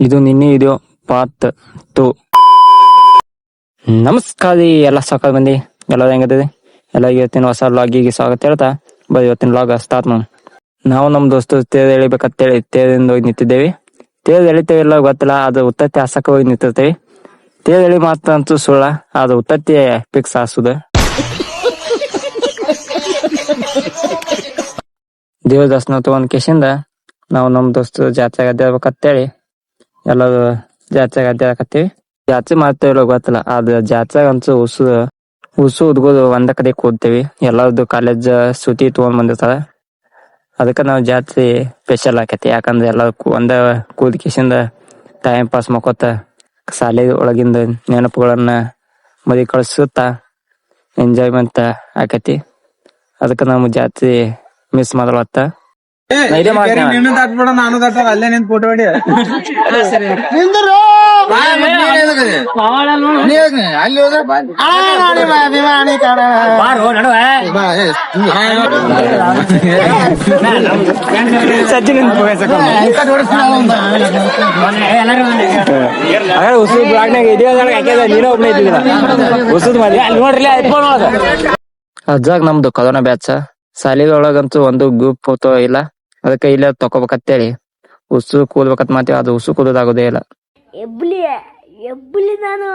ಇದು ನಿನ್ನೆ video part 2. ನಮಸ್ಕಾರ ರೀ ಎಲ್ಲ ಸಾಕ ಮಂದಿ, ಎಲ್ಲ ಹೆಂಗದಿದೆ ಎಲ್ಲ. ಇವತ್ತಿನ ಹೊಸ ವ್ಲಾಗಿಗೆ ಸ್ವಾಗತ ಹೇಳ್ತಾ ಬರೀ ಇವತ್ತಿನ ವ್ಲಾಗ್ ಸ್ಟಾರ್ಟ್ ಮಾಡೋಣ. ನಾವು ನಮ್ಮ ದೋಸ್ತರು ತೇರು ಎಳಿಬೇಕಂತೇಳಿ ತೇರಿಂದ ಹೋಗಿ ನಿಂತಿದ್ದೇವೆ. ತೇರು ಎಳಿತೇವೆ ಇಲ್ಲ ಗೊತ್ತಿಲ್ಲ, ಅದು ಉತ್ತತ್ತಿ ಹಾಸಕ್ಕೆ ಹೋಗಿ ನಿಂತಿರ್ತೇವೆ. ತೇರು ಎಳಿ ಮಾತಂತೂ ಸುಳ್ಳ, ಅದು ಉತ್ತತ್ತಿ ಫಿಕ್ಸ್ ಹಾಸುದು. ದೇವ್ರ ದರ್ಶನ ತಗೊಂಡ್ ಕೇಸಿಂದ ನಾವು ನಮ್ಮ ದೋಸ್ತರು ಜಾತ್ರೆಗೆ ಅಡ್ಡಾಡ್ಬೇಕಂತೇಳಿ ಎಲ್ಲರೂ ಜಾತ್ರೆಗೆ ಅಡ್ಡಾಡಕತ್ತೀವಿ. ಜಾತ್ರೆ ಮಾಡ್ತೇವಿಲ್ಲ ಗೊತ್ತಿಲ್ಲ, ಆದ್ರೆ ಜಾತ್ರೆಗೆ ಅಂತೂ ಉಸು ಹುಡುಗರು ಒಂದ ಕಡೆ ಕೂಡ್ತೇವಿ. ಎಲ್ಲರದ್ದು ಕಾಲೇಜ್ ಸೂಟಿ ತಗೊಂಡ್ ಬಂದಿರ್ತಾರ, ಅದಕ್ಕೆ ನಾವು ಜಾತ್ರೆ ಸ್ಪೆಷಲ್ ಆಕೈತಿ. ಯಾಕಂದ್ರೆ ಎಲ್ಲ ಒಂದ ಕೂದ್ ಕೇಸಿಂದ ಟೈಮ್ ಪಾಸ್ ಮಾಡ್ಕೋತ ಶಾಲೆ ಒಳಗಿಂದ ನೆನಪುಗಳನ್ನ ಮರಿ ಕಳಿಸುತ್ತಾ ಎಂಜಾಯ್ಮೆಂಟ್ ಆಕೈತಿ. ಅದಕ್ಕೆ ನಾವು ಜಾತ್ರೆ ಮಿಸ್ ಮಾಡಲತ್ತ. ನಾನು ಅಲ್ಲೇ ನಿಂತ ಫೋಟೋ ಹೊಡಿ. ಅಲ್ಲಿ ಸಚಿನ್ ಅಜ್ಜಾಗ ನಮ್ದು ಕೊರೋನಾ ಬ್ಯಾಚ್. ಶಾಲೆಗಳೊಳಗಂತೂ ಒಂದು ಗ್ರೂಪ್ ಫೋಟೋ ಇಲ್ಲ, ಅದಕ್ಕೆ ಇಲ್ಲ ತಕೋಬೇಕಂತೇಳಿ ಉಸು ಕೂದ್ಬೇಕಂತ ಮಾಡ್ತೀವಿ. ಅದು ಉಸು ಕೂದೋದಾಗೋದೇ ಇಲ್ಲ. ಎಬ್ಬಲಿ ನಾನು